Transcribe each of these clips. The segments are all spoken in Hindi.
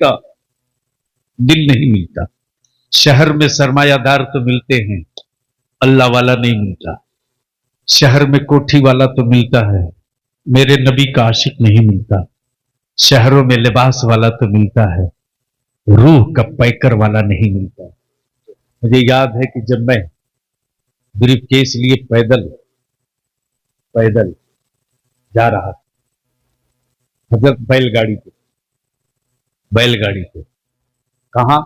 का दिल नहीं मिलता। शहर में सरमायादार तो मिलते हैं, अल्लाह वाला नहीं मिलता। शहर में कोठी वाला तो मिलता है, मेरे नबी का आशिक नहीं मिलता। शहरों में लिबास वाला तो मिलता है, रूह का पैकर वाला नहीं मिलता। मुझे याद है कि जब मैं ब्रीफ केस लिए पैदल पैदल जा रहा था, मतलब बैलगाड़ी पे कहा,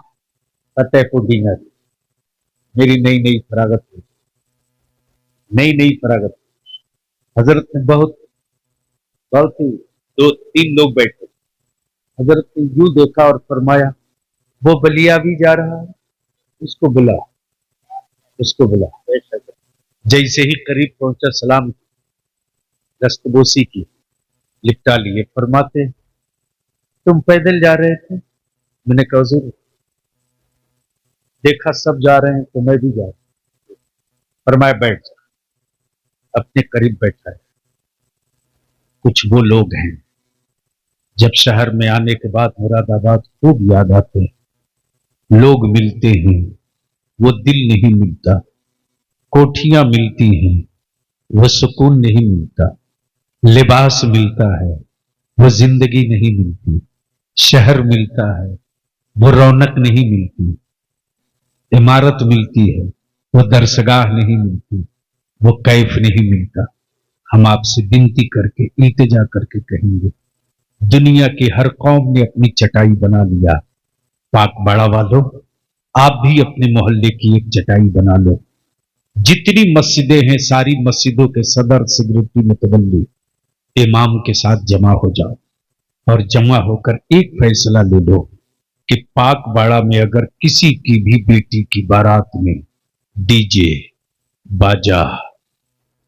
फतेहपुर डिंगर। मेरी नई नई फरागत हुई, नई हजरत ने बहुत ही 2-3 लोग बैठे। हजरत ने यूं देखा और फरमाया, वो बलिया भी जा रहा है, उसको बुला। जैसे ही करीब पहुंचा, सलाम दस्तबोसी की, लिपटा लिए। फरमाते, तुम पैदल जा रहे थे? मैंने कहा हुजूर, देखा सब जा रहे हैं तो मैं भी जा रहा हूं। फरमाया बैठ जा। अपने करीब बैठा है। कुछ वो लोग हैं जब शहर में आने के बाद मुरादाबाद खूब याद आते हैं। लोग मिलते हैं, वो दिल नहीं मिलता। कोठियां मिलती हैं, वो सुकून नहीं मिलता। लिबास मिलता है, वो जिंदगी नहीं मिलती। शहर मिलता है, वो रौनक नहीं मिलती। इमारत मिलती है, वो दरसगाह नहीं मिलती, वो कैफ नहीं मिलता। हम आपसे विनती करके, इल्तिजा करके कहेंगे, दुनिया की हर कौम ने अपनी चटाई बना लिया। पाक बाड़ा वालों, आप भी अपने मोहल्ले की एक चटाई बना लो। जितनी मस्जिदें हैं, सारी मस्जिदों के सदर, सिगरेटी, मुतवल्ली इमाम के साथ जमा हो जाओ और जमा होकर एक फैसला ले लो कि पाक बाड़ा में अगर किसी की भी बेटी की बारात में डीजे, बाजा,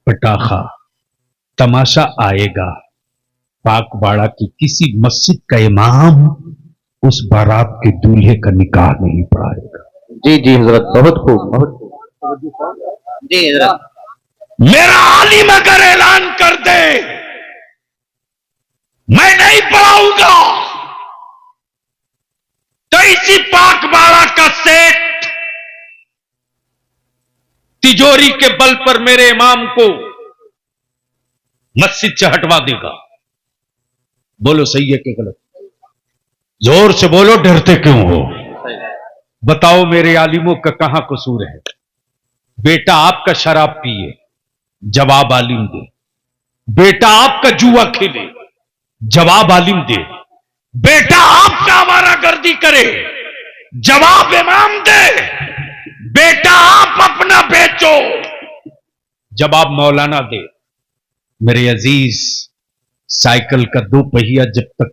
पटाखा, तमाशा आएगा, पाक बाड़ा की किसी मस्जिद का इमाम उस बारात के दूल्हे का निकाह नहीं पढ़ाएगा। जी जी हजरत, बहुत खूब जी हजरत। मेरा आलिम अगर ऐलान कर दे मैं नहीं पढ़ाऊंगा, तो इसी पाक बाड़ा का सेठ तिजोरी के बल पर मेरे इमाम को मस्जिद से हटवा देगा। बोलो सही है कि गलत? जोर से बोलो, डरते क्यों हो? बताओ मेरे आलिमों का कहां कसूर है? बेटा आपका शराब पिए, जवाब आलिम दे। बेटा आपका जुआ खेले, जवाब आलिम दे। बेटा आपका आवारागर्दी करे, जवाब इमाम दे। बेटा आप अपना बेचो, जवाब मौलाना दे। मेरे अजीज, साइकिल का 2 पहिया जब तक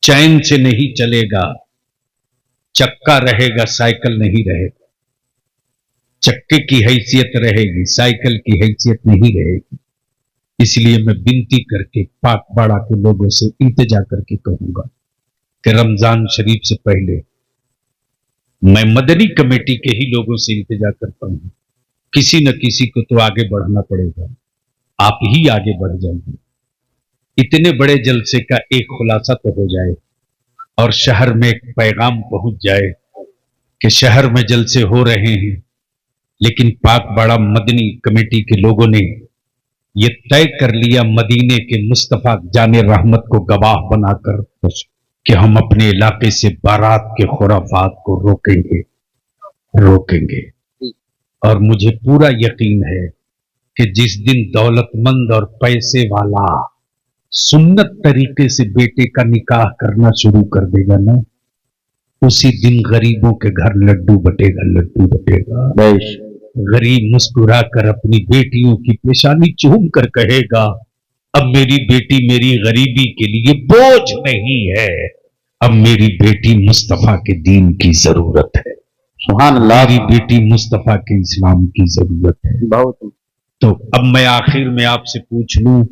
चैन से नहीं चलेगा, चक्का रहेगा, साइकिल नहीं रहेगा। चक्के की हैसियत रहेगी, साइकिल की हैसियत नहीं रहेगी। इसलिए मैं विनती करके पाक बाड़ा के लोगों से इल्तिजा करके कहूंगा कि रमजान शरीफ से पहले मैं मदनी कमेटी के ही लोगों से इल्तिजा करता हूं, किसी न किसी को तो आगे बढ़ना पड़ेगा। आप ही आगे बढ़ जाएंगे। इतने बड़े जलसे का एक खुलासा तो हो जाए और शहर में एक पैगाम पहुंच जाए कि शहर में जलसे हो रहे हैं, लेकिन पाक बाड़ा मदनी कमेटी के लोगों ने ये तय कर लिया, मदीने के मुस्तफा जाने रहमत को गवाह बनाकर, कि हम अपने इलाके से बारात के खुराफात को रोकेंगे। और मुझे पूरा यकीन है कि जिस दिन दौलतमंद और पैसे वाला सुन्नत तरीके से बेटे का निकाह करना शुरू कर देगा ना, उसी दिन गरीबों के घर लड्डू बटेगा। गरीब मुस्कुरा कर अपनी बेटियों की पेशानी चूम कर कहेगा, अब मेरी बेटी मेरी गरीबी के लिए बोझ नहीं है, अब मेरी बेटी मुस्तफा के दीन की जरूरत है। सुभान अल्लाह, मेरी बेटी मुस्तफा के इस्लाम की जरूरत है। बहुत। तो अब मैं आखिर में आपसे पूछ लूं,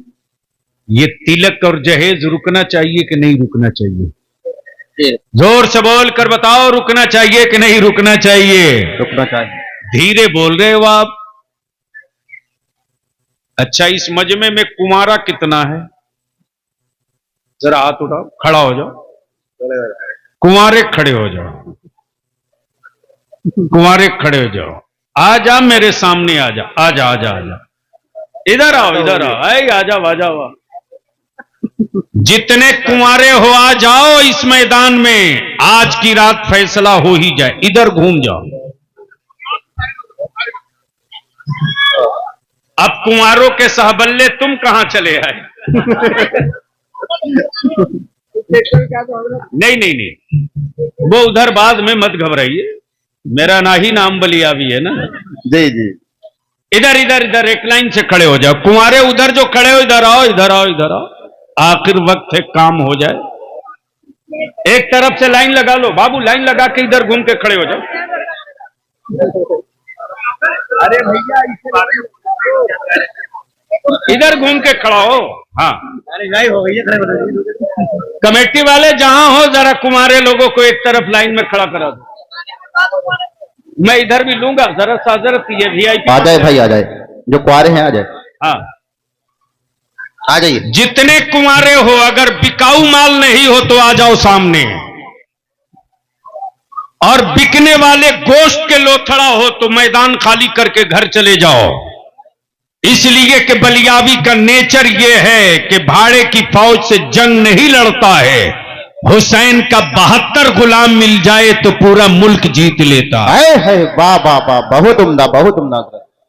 ये तिलक और जहेज रुकना चाहिए कि नहीं रुकना चाहिए? जोर से बोल कर बताओ, रुकना चाहिए कि नहीं रुकना चाहिए? रुकना चाहिए। धीरे बोल रहे हो आप। अच्छा, इस मजमे में कुंवारा कितना है? जरा हाथ उठाओ, खड़ा हो जाओ। कुंवारे खड़े हो जाओ, कुंवारे खड़े हो जाओ। आ जा मेरे सामने, आ जा, आ जा, आ जा, आ जा, इधर आओ, इधर आओ, आ जाओ, आ जाओ। जितने कुंवारे हो आ जाओ इस मैदान में, आज की रात फैसला हो ही जाए। इधर घूम जाओ। अब कुंवारों के सहबल्ले तुम कहां चले आए? नहीं नहीं नहीं, वो उधर बाद में मत घबराइए, मेरा ना ही नाम बलिया भी है ना। जी जी। इधर इधर इधर एक लाइन से खड़े हो जाओ। कुंवारे उधर जो खड़े हो, इधर आओ, इधर आओ, इधर आओ। आखिर वक्त है, काम हो जाए। एक तरफ से लाइन लगा लो बाबू, लाइन लगा के इधर घूम के खड़े हो जाओ। अरे भैया इधर घूम के खड़ा हो। हाँ, अरे हो गई। कमेटी वाले जहां हो, जरा कुंवारे लोगों को एक तरफ लाइन में खड़ा करा दो। मैं इधर भी लूंगा, जरा साजरत ये VIP। आ जाए भाई, आ जाए, जो कुंवारे हैं आ जाए। हाँ, आ जाइए। जितने कुंवारे हो, अगर बिकाऊ माल नहीं हो तो आ जाओ सामने, और बिकने वाले गोश्त के लोथड़ा हो तो मैदान खाली करके घर चले जाओ। इसलिए कि बलियावी का नेचर यह है कि भाड़े की फौज से जंग नहीं लड़ता है। हुसैन का 72 गुलाम मिल जाए तो पूरा मुल्क जीत लेता है। वाह वाह वाह, बहुत उम्दा, बहुत उम्दा।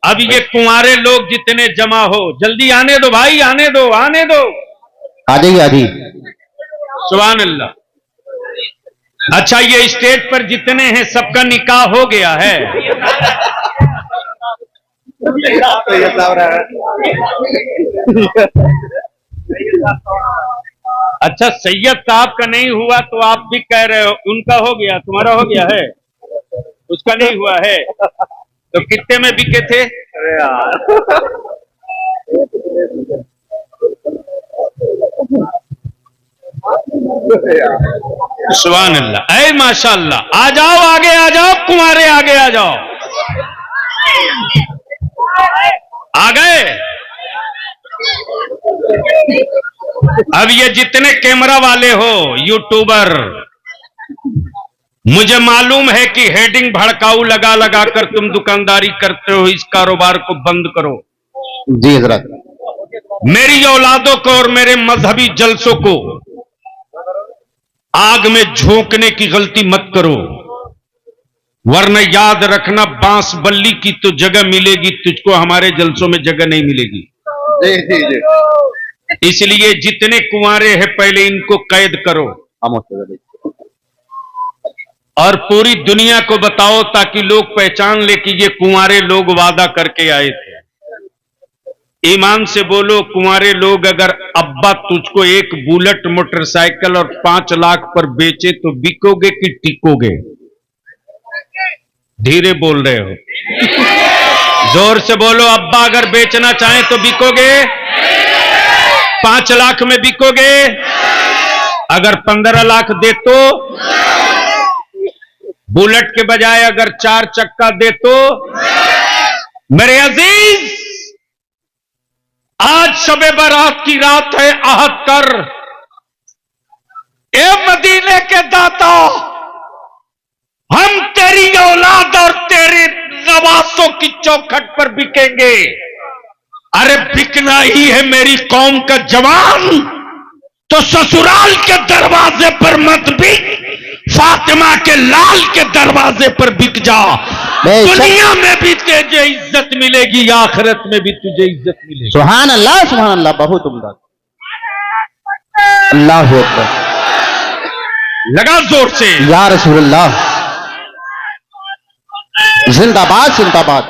अब ये कुंवारे लोग जितने जमा हो, जल्दी आने दो भाई, आने दो, आने दो। आ जाइए, आ जाइए। सुभान अल्लाह। अच्छा, ये स्टेज पर जितने हैं सबका निकाह हो गया है? अच्छा, सैयद साहब का नहीं हुआ तो आप भी कह रहे हो उनका हो गया, तुम्हारा हो गया है, उसका नहीं हुआ है। तो कितने में बिके थे? अरे यार, सुभान अल्लाह, ऐ माशाअल्लाह। आ जाओ, आगे आ जाओ, कुंवारे आगे आ जाओ। आ गए? अब ये जितने कैमरा वाले हो, यूट्यूबर, मुझे मालूम है कि हेडिंग भड़काऊ लगा लगा कर तुम दुकानदारी करते हो, इस कारोबार को बंद करो। जी हजरत। मेरी औलादों को और मेरे मजहबी जलसों को आग में झोंकने की गलती मत करो, वरना याद रखना बांस बल्ली की तो जगह मिलेगी, तुझको हमारे जलसों में जगह नहीं मिलेगी। जी जी जी। इसलिए जितने कुंवारे हैं पहले इनको कैद करो और पूरी दुनिया को बताओ, ताकि लोग पहचान ले कि ये कुंवारे लोग वादा करके आए थे। ईमान से बोलो, कुंवारे लोग अगर अब्बा तुझको एक बुलेट मोटरसाइकिल और 5 लाख पर बेचे तो बिकोगे कि टिकोगे? धीरे बोल रहे हो, जोर से बोलो। अब्बा अगर बेचना चाहें तो बिकोगे? 5 लाख में बिकोगे? अगर 15 लाख दे तो? बुलेट के बजाय अगर 4 चक्का दे तो? मेरे अजीज, आज शबे बारात की रात है। आहद कर, ए मदीने के दाता, हम तेरी औलाद और तेरे नवासों की चौखट पर बिकेंगे। अरे बिकना ही है मेरी कौम का जवान तो ससुराल के दरवाजे पर मत बिक, फातिमा के लाल के दरवाजे पर बिक जा। दुनिया में भी तुझे इज्जत मिलेगी, आखिरत में भी तुझे इज्जत मिलेगी। सुभान अल्लाह, सुभान अल्लाह, बहुत उम्दा। अल्लाह अकबर। लगा जोर से या रसूलुल्लाह। जिंदाबाद, जिंदाबाद।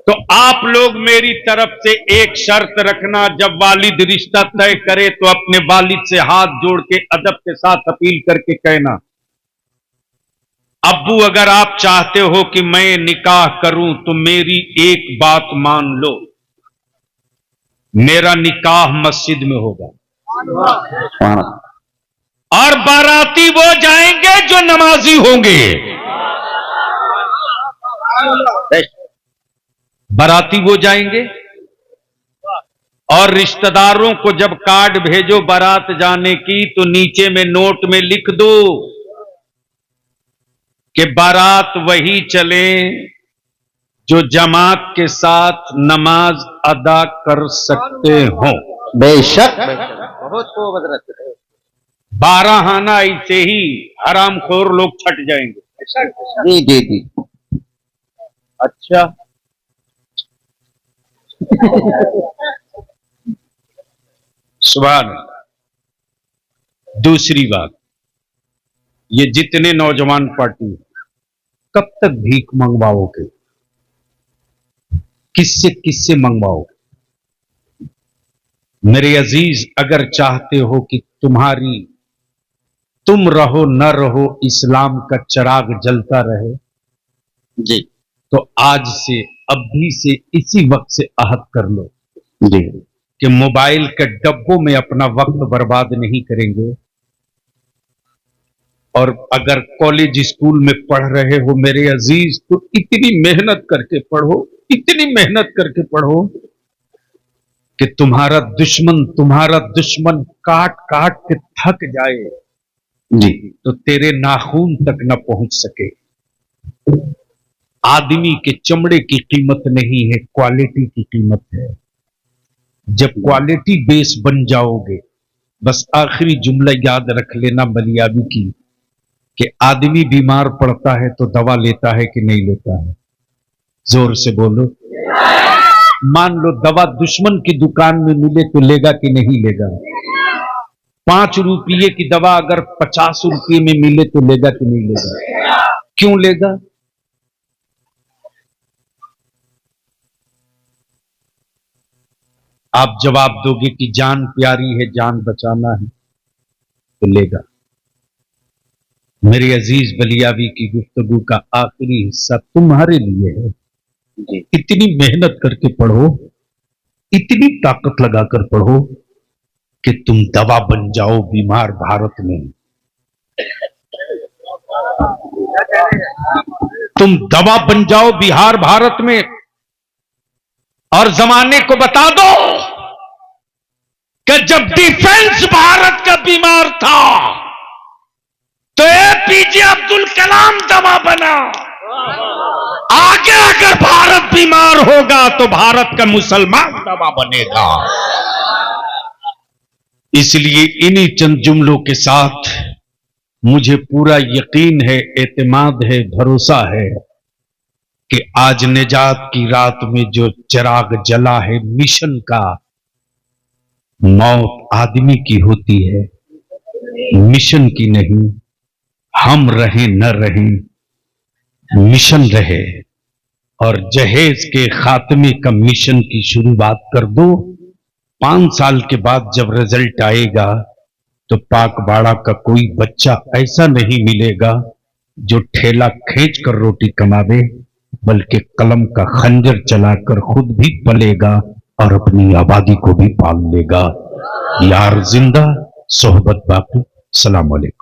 तो आप लोग मेरी तरफ से एक शर्त रखना, जब वालिद रिश्ता तय करे तो अपने वालिद से हाथ जोड़ के अदब के साथ अपील करके कहना, अब्बू अगर आप चाहते हो कि मैं निकाह करूं तो मेरी एक बात मान लो, मेरा निकाह मस्जिद में होगा और बाराती वो जाएंगे जो नमाजी होंगे। बाराती वो जाएंगे और रिश्तेदारों को जब कार्ड भेजो बारात जाने की तो नीचे में नोट में लिख दो कि बारात वही चले जो जमात के साथ नमाज अदा कर सकते हो। बेशक बहुत खूब हजरत। 12 आना ऐसे ही हरामखोर लोग छट जाएंगे। जी जी जी। अच्छा सुभान अल्लाह। दूसरी बात, ये जितने नौजवान पार्टी कब तक भीख मंगवाओगे? किससे किससे मंगवाओगे? मेरे अजीज, अगर चाहते हो कि तुम रहो न रहो इस्लाम का चिराग जलता रहे जी, तो आज से अभी से इसी वक्त से अहद कर लो जी कि मोबाइल के डब्बों में अपना वक्त बर्बाद नहीं करेंगे। और अगर कॉलेज स्कूल में पढ़ रहे हो मेरे अजीज, तो इतनी मेहनत करके पढ़ो, इतनी मेहनत करके पढ़ो कि तुम्हारा दुश्मन काट काट के थक जाए जी। तो तेरे नाखून तक न पहुंच सके। आदमी के चमड़े की कीमत नहीं है, क्वालिटी की कीमत है। जब क्वालिटी बेस बन जाओगे, बस आखिरी जुमला याद रख लेना मलियाबी की, कि आदमी बीमार पड़ता है तो दवा लेता है कि नहीं लेता है? जोर से बोलो। मान लो दवा दुश्मन की दुकान में मिले तो लेगा कि नहीं लेगा? 5 रुपये की दवा अगर 50 रुपये में मिले तो लेगा कि नहीं लेगा? क्यों लेगा? आप जवाब दोगे कि जान प्यारी है, जान बचाना है, तो लेगा। मेरे अजीज बलियावी की गुफ्तगू का आखिरी हिस्सा तुम्हारे लिए है। इतनी मेहनत करके पढ़ो, इतनी ताकत लगाकर पढ़ो कि तुम दवा बन जाओ बीमार भारत में। तुम दवा बन जाओ बिहार भारत में, और जमाने को बता दो कि जब डिफेंस भारत का बीमार था तो एपीजे अब्दुल कलाम दवा बना। आगे अगर भारत बीमार होगा तो भारत का मुसलमान दवा बनेगा। इसलिए इन्हीं चंद जुमलों के साथ मुझे पूरा यकीन है, एतमाद है, भरोसा है कि आज निजात की रात में जो चिराग जला है मिशन का, मौत आदमी की होती है, मिशन की नहीं। हम रहें न रहें, मिशन रहे। और जहेज के खात्मे का मिशन की शुरुआत कर दो। 5 साल के बाद जब रिजल्ट आएगा तो पाकबाड़ा का कोई बच्चा ऐसा नहीं मिलेगा जो ठेला खींच कर रोटी कमावे, बल्कि कलम का खंजर चलाकर खुद भी पलेगा और अपनी आबादी को भी पाल लेगा। यार जिंदा, सोहबत बाकी। सलाम अलैकुम।